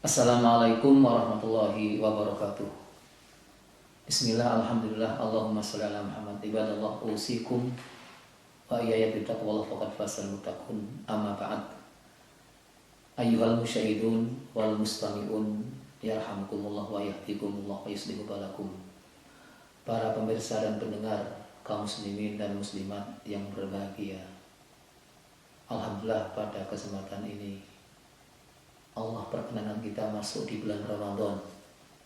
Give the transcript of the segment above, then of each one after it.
Assalamualaikum warahmatullahi wabarakatuh. Bismillah, alhamdulillah, Allahumma sholli ala Muhammad. Ibadallah, usikum wa iyaya bittaqwallah faqad fasal muttaqun. Amma ba'd. Ayyuhal musyahidun wal mustami'un, yarhamukumullah wa yahdikumullah wa yuslihu balakum. Para pemirsa dan pendengar, kaum muslimin dan muslimat yang berbahagia. Alhamdulillah, pada kesempatan ini Allah perkenankan kita masuk di bulan Ramadan.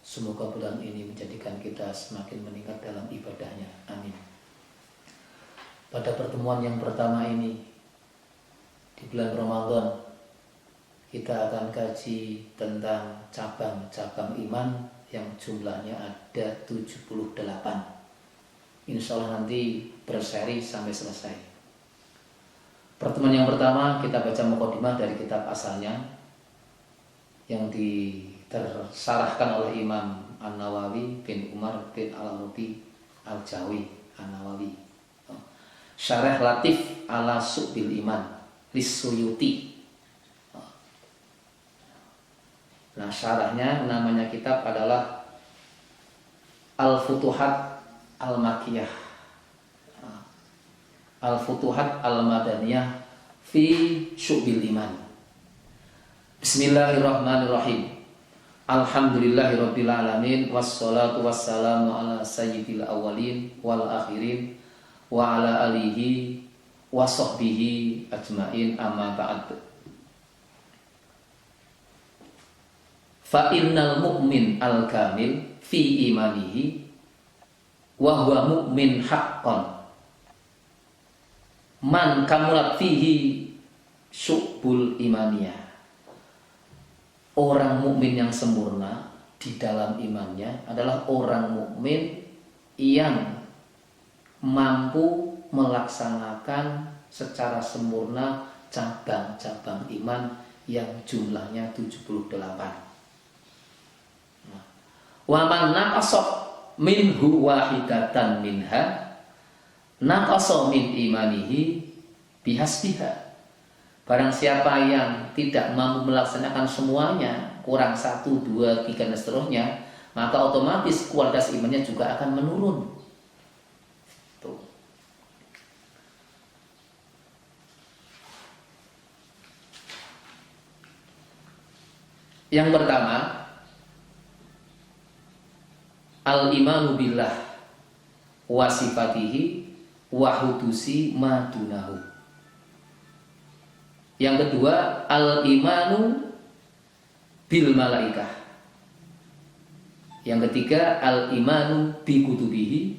Semoga bulan ini menjadikan kita semakin meningkat dalam ibadahnya. Amin. Pada pertemuan yang pertama ini di bulan Ramadan, kita akan kaji tentang cabang-cabang iman yang jumlahnya ada 78. Insya Allah nanti berseri sampai selesai. Pertemuan yang pertama kita baca mukadimah dari kitab asalnya yang tersarahkan oleh Imam An-Nawawi bin Umar bin Al-Muti Al-Jawi An-Nawawi. Syarah Latif ala Su'bil Iman Lis-Suyuti. Nah, syarahnya namanya kitab adalah Al-Futuhat Al-Makiyah, Al-Futuhat Al-Madaniyah fi Su'bil Iman. Bismillahirrahmanirrahim. Alhamdulillahirabbil alamin, wassalatu wassalamu ala sayyidil awwalin wal akhirin wa ala alihi wa sahbihi ajmain, amma ba'd. Fa innal mu'min al-kamil fi imanihi wa huwa mu'min haqqan man kamulat fihi syu'bul imaniyah. Orang mukmin yang sempurna di dalam imannya adalah orang mukmin yang mampu melaksanakan secara sempurna cabang-cabang iman yang jumlahnya 78. Wa man naqasa minhu wahidatan minha naqasa min imanihi bihasbiha. Barang siapa yang tidak mampu melaksanakan semuanya, kurang 1, 2, 3 dan seterusnya, maka otomatis kualitas imannya juga akan menurun. Tuh. Yang pertama, al-imanu billah wa sifatihi wa hudusi ma dunahu. Yang kedua, al-imanu bil malaikah. Yang ketiga, al-imanu bi kutubihi.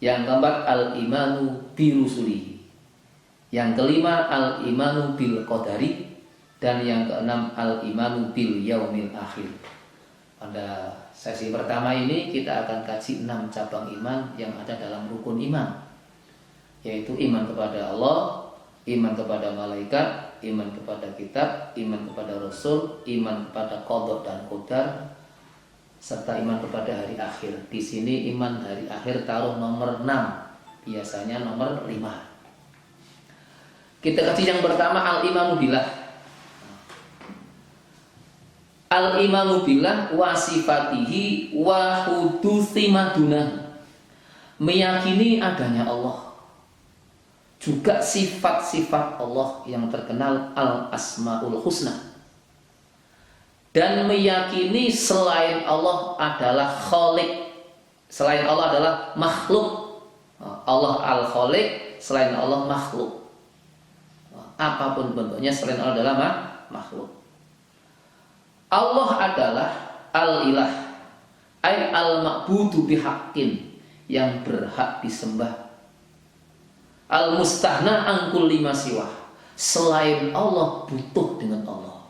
Yang keempat, al-imanu bi rusulihi. Yang kelima, al-imanu bil qadari. Dan yang keenam, al-imanu bil yaumil akhir. Pada sesi pertama ini kita akan kaji 6 cabang iman yang ada dalam rukun iman, yaitu iman kepada Allah, iman kepada malaikat, iman kepada kitab, iman kepada rasul, iman kepada qada dan qadar, serta iman kepada hari akhir. Di sini iman hari akhir taruh nomor 6, biasanya nomor 5. Kita kaji yang pertama, al-imanu billah. Al-imanu billah wa sifatihi wa hudusi madunah. Meyakini adanya Allah, juga sifat-sifat Allah yang terkenal al-asmaul husna, dan meyakini selain Allah adalah khaliq, selain Allah adalah makhluk. Allah al-khaliq, selain Allah makhluk. Apapun bentuknya selain Allah adalah makhluk. Allah adalah al-ilah, ay al-ma'budu bihaqqin, yang berhak disembah. Al-mustahna angkul lima siwah, selain Allah butuh dengan Allah.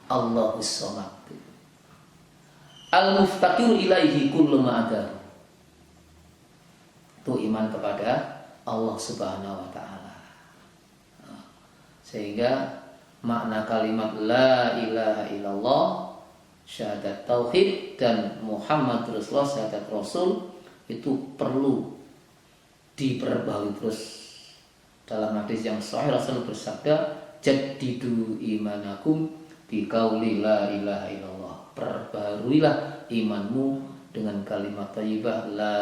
Allahus samad. Al-muftaqir ilaihi kullu ma'adar. Itu iman kepada Allah Subhanahu wa ta'ala. Sehingga makna kalimat la ilaha illallah, syahadat tauhid, dan Muhammad Rasulullah, syahadat Rasul, itu perlu diperbaharui terus. Dalam hadis yang sahih Rasul bersabda, jaddidu imanakum biqauli la ilaha illallah. Perbaharuilah imanmu dengan kalimat thayyibah la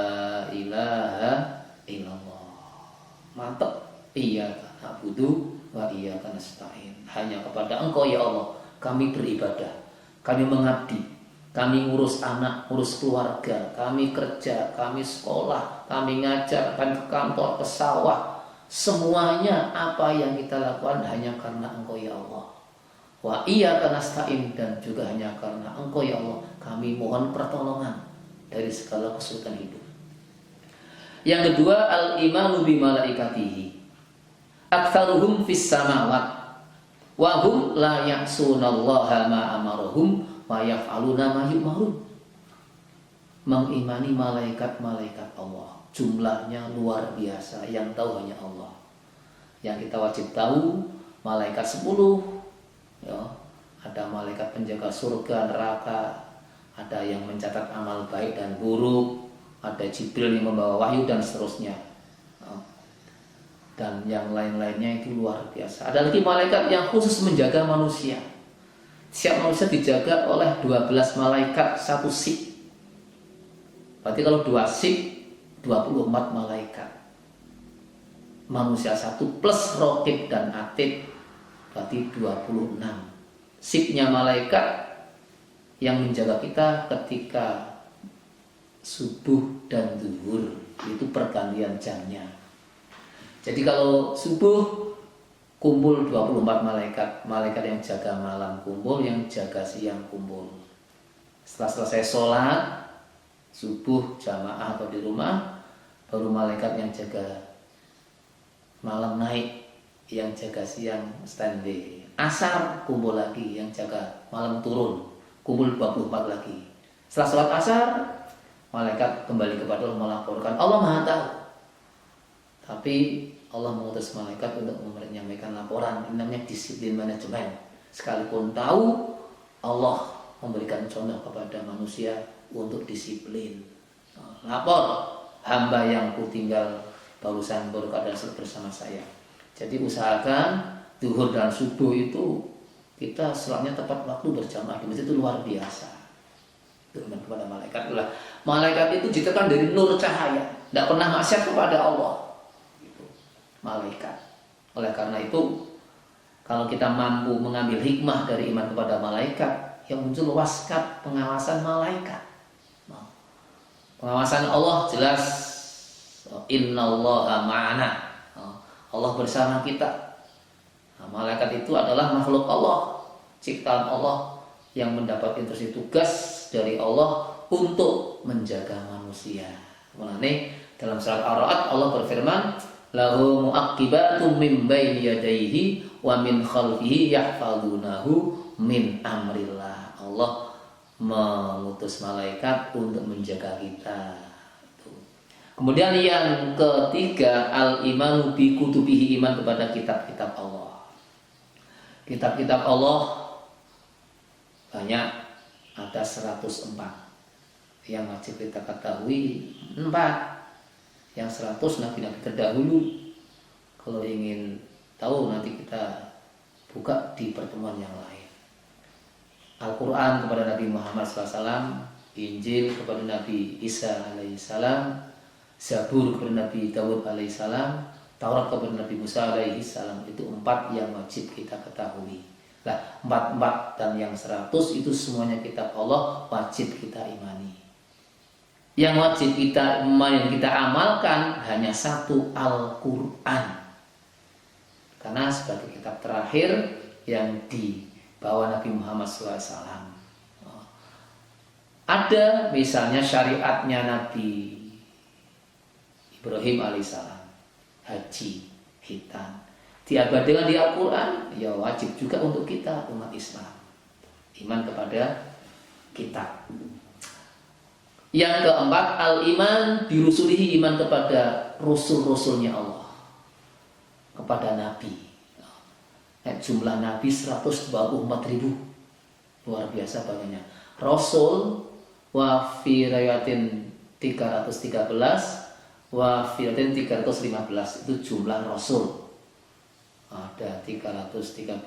ilaha illallah. Mantap. Iyyaka na'budu wa iyyaka nasta'in. Hanya kepada Engkau ya Allah kami beribadah, kami mengabdi, kami ngurus anak, ngurus keluarga, kami kerja, kami sekolah, kami ngajar, kami ke kantor, ke sawah. Semuanya apa yang kita lakukan hanya karena Engkau ya Allah. Wa iyyaka nasta'in, dan juga hanya karena Engkau ya Allah kami mohon pertolongan dari segala kesulitan hidup. Yang kedua, al-imanu bi malaikatihi. Aktsaruhum fis samawat wa hum la ya'sunallaha ma amarahum wa yaf'aluna ma yu'marun. Mengimani malaikat-malaikat Allah, jumlahnya luar biasa, yang tahu hanya Allah. Yang kita wajib tahu malaikat 10 ya, ada malaikat penjaga surga neraka, ada yang mencatat amal baik dan buruk, ada Jibril yang membawa wahyu dan seterusnya. Dan yang lain-lainnya itu luar biasa. Ada lagi malaikat yang khusus menjaga manusia. Setiap manusia dijaga oleh 12 malaikat satu sip. Berarti kalau 2 sip 24 malaikat. Manusia satu plus raqib dan atid berarti 26. Sipnya malaikat yang menjaga kita ketika subuh dan zuhur, itu pergantian jamnya. Jadi kalau subuh kumpul 24 malaikat, malaikat yang jaga malam kumpul, yang jaga siang kumpul. Setelah selesai sholat subuh jamaah atau di rumah, baru malaikat yang jaga malam naik, yang jaga siang standby. Asar kumpul lagi, yang jaga malam turun, kumpul 24 lagi. Setelah sholat asar, malaikat kembali kepada Allah melaporkan, Allah Maha tahu. Tapi Allah mengutus malaikat untuk menyampaikan laporan. Ini namanya disiplin manajemen. Sekalipun tahu, Allah memberikan contoh kepada manusia untuk disiplin. Lapor, hamba yang kutinggal barusan baru keadaan bersama saya. Jadi usahakan zuhur dan subuh itu kita sholatnya tepat waktu berjamaah di masjid, itu luar biasa. Turunkan kepada malaikat. Malaikat itu ditekan dari nur cahaya, tidak pernah maksiat kepada Allah. Malaikat. Oleh karena itu, kalau kita mampu mengambil hikmah dari iman kepada malaikat, yang muncul waskat pengawasan malaikat. Pengawasan Allah jelas, innallaha ma'ana. Allah bersama kita. Malaikat itu adalah makhluk Allah, ciptaan Allah yang mendapat instruksi tugas dari Allah untuk menjaga manusia. Mengenai dalam surat Ar-Ra'd Allah berfirman, lahu mu'aqibatum min baini yadayhi wa min khalfihi yahfazunahu min amrillah. Allah mengutus malaikat untuk menjaga kita. Kemudian yang ketiga, al-imanu bi kutubihi, iman kepada kitab-kitab Allah. Kitab-kitab Allah banyak, ada 104. Yang wajib kita ketahui 4. Yang 100 nabi-nabi terdahulu. Kalau ingin tahu nanti kita buka di pertemuan yang lain. Al-Quran kepada Nabi Muhammad SAW, Injil kepada Nabi Isa alaihissalam, Zabur kepada Nabi Dawud alaihissalam, Taurat kepada Nabi Musa alaihissalam. Itu 4 yang wajib kita ketahui. Nah, 4 dan yang 100 itu semuanya kitab Allah, wajib kita imani. Yang wajib kita amalkan hanya satu, Al-Quran. Karena sebagai kitab terakhir yang dibawa Nabi Muhammad SAW. Ada misalnya syariatnya Nabi Ibrahim alaihissalam, haji, khitan, diabadikan di Al-Quran, ya wajib juga untuk kita umat Islam iman kepada kitab. Yang keempat, al-iman birusulihi, iman kepada rasul-rasulnya Allah, kepada nabi. Jumlah nabi 124.000, luar biasa banyaknya. Rasul wa fi riwayatin 313 wa fi riwayatin 315, itu jumlah rasul. Ada 313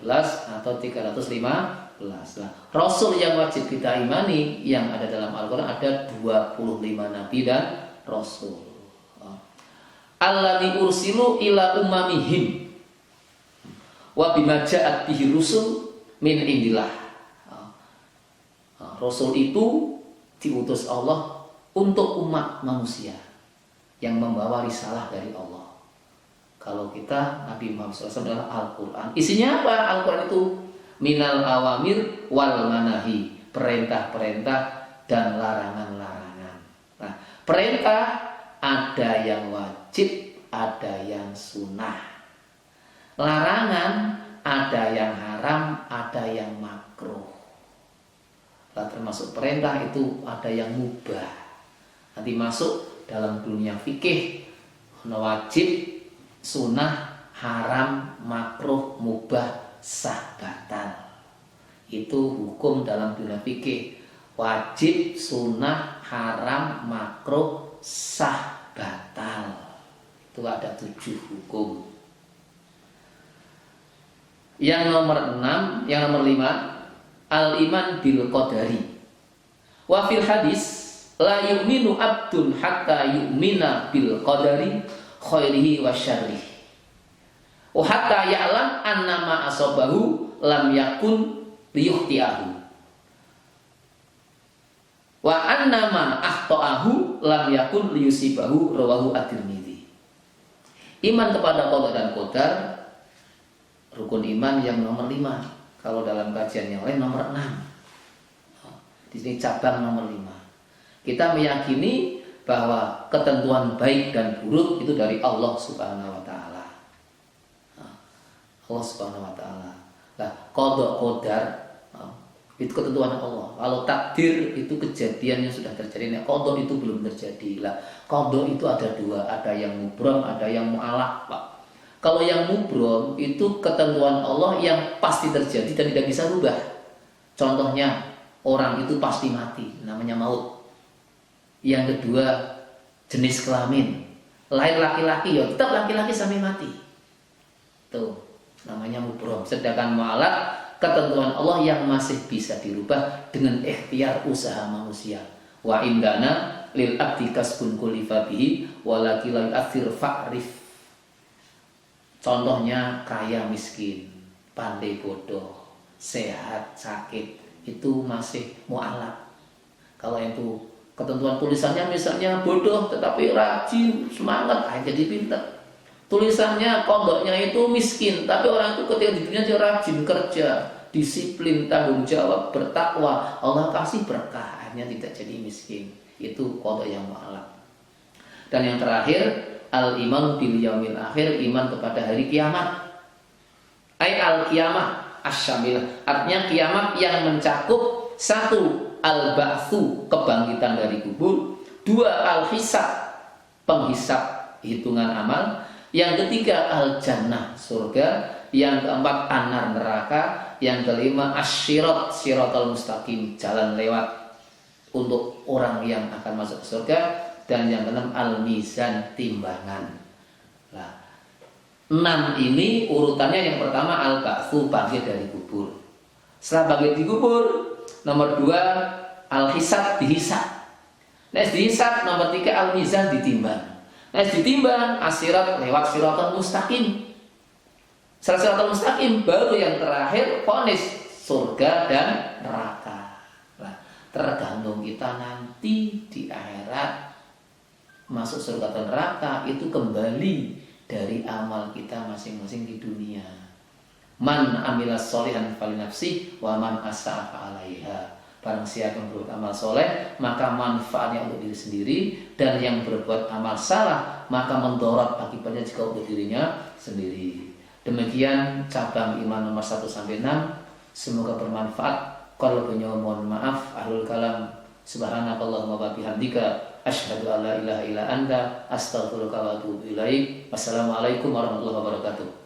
atau 315. Nah, Rasul yang wajib kita imani yang ada dalam Al-Quran ada 25 Nabi dan Rasul. Alladzi ursilu ila umamihim wa bima ja'at bihi rusul min indillah. Rasul itu diutus Allah untuk umat manusia yang membawa risalah dari Allah. Kalau kita Nabi Muhammad SAW adalah Al-Quran. Isinya apa? Al-Quran itu minal awamir wal manahi, perintah-perintah dan larangan-larangan. Nah, perintah ada yang wajib, ada yang sunnah. Larangan ada yang haram, ada yang makruh. Nah, termasuk perintah itu ada yang mubah. Nanti masuk dalam dunia fikih, wajib, sunnah, haram, makruh, mubah, sah, batal. Itu hukum dalam dunia fikih. Wajib, sunnah, haram, makruh, sah, batal. Itu ada 7 hukum. Yang nomor 6, yang nomor 5, al-iman bil qadari. Wa fil hadis la yu'minu abdun hatta yu'mina bil qadari khairihi wa syarrihi. Wa hatta ya'lam annama asabahu lam yakun liyukhti'ahu. Wa annama akhta'ahu lam yakun liyusibahu, rawahu at-Tirmidzi. Iman kepada qada dan qadar rukun iman yang nomor 5. Kalau dalam kajian yang lain nomor 6. Di sini cabang nomor 5. Kita meyakini bahwa ketentuan baik dan buruk itu dari Allah Subhanahu wa taala. Allah Subhanahu wa taala. Nah, qada qadar itu ketentuan Allah. Kalau takdir itu kejadian yang sudah terjadi. Nah, qada itu belum terjadi. Lah, qada itu ada 2, ada yang mubram, ada yang mu'allaq, Pak. Kalau yang mubram itu ketentuan Allah yang pasti terjadi dan tidak bisa rubah. Contohnya, orang itu pasti mati, namanya maut. Yang kedua, jenis kelamin. Lahir laki-laki, ya tetap laki-laki sampai mati. Tuh, namanya mubram. Sedangkan mu'allaq, ketentuan Allah yang masih bisa dirubah dengan ikhtiar usaha manusia. Wa indana lil abdi kasbun kulifa bihi walaki la yu'athir fa'rif. Contohnya kaya miskin, pandai bodoh, sehat sakit, itu masih mu'allaq. Kalau itu ketentuan tulisannya misalnya bodoh tetapi rajin, semangat, jadi pintar. Tulisannya kodoknya itu miskin, tapi orang itu ketika di dunia dia rajin kerja, disiplin, tanggung jawab, bertakwa, Allah kasih berkah, akhirnya tidak jadi miskin. Itu kodok yang mu'allaq. Dan yang terakhir, al-iman bil yaumil akhir, iman kepada hari kiamat. Al-qiyamah asy-syamilah, artinya kiamat yang mencakup 1. Al-ba'tsu, kebangkitan dari kubur. 2. Al-hisab, penghisab hitungan amal. Yang ketiga al-jannah, surga. Yang keempat an-nar, neraka. Yang kelima asy-syirat, syiratal mustaqim, jalan lewat untuk orang yang akan masuk ke surga. Dan yang keenam al-mizan, timbangan. Nah, 6 ini urutannya. Yang pertama al-ba'tsu, bangkit dari kubur. Setelah bangkit di kubur, nomor 2 al-hisab, dihisab. Next dihisab, nomor 3 al-mizan, ditimbang. Next ditimbang, as-sirat, lewat siratal mustaqim. Setelah siratal mustaqim, baru yang terakhir vonis, surga dan neraka. Nah, tergantung kita nanti di akhirat masuk surga atau neraka itu kembali dari amal kita masing-masing di dunia. Man amilas sholihan falinafsi wa man asa'a fa'alaiha. Barang siapa yang berbuat amal soleh, maka manfaatnya untuk diri sendiri, dan yang berbuat amal salah maka mendorot akibatnya jika untuk dirinya sendiri. Demikian cabang iman nomor 1-6. Semoga bermanfaat. Kalau punya mohon maaf ahlul kalam. Subhanakallahumma wa bihamdika asyhadu an la ilaha illa anta astaghfiruka wa atubu ilaik. Wassalamualaikum warahmatullahi wabarakatuh.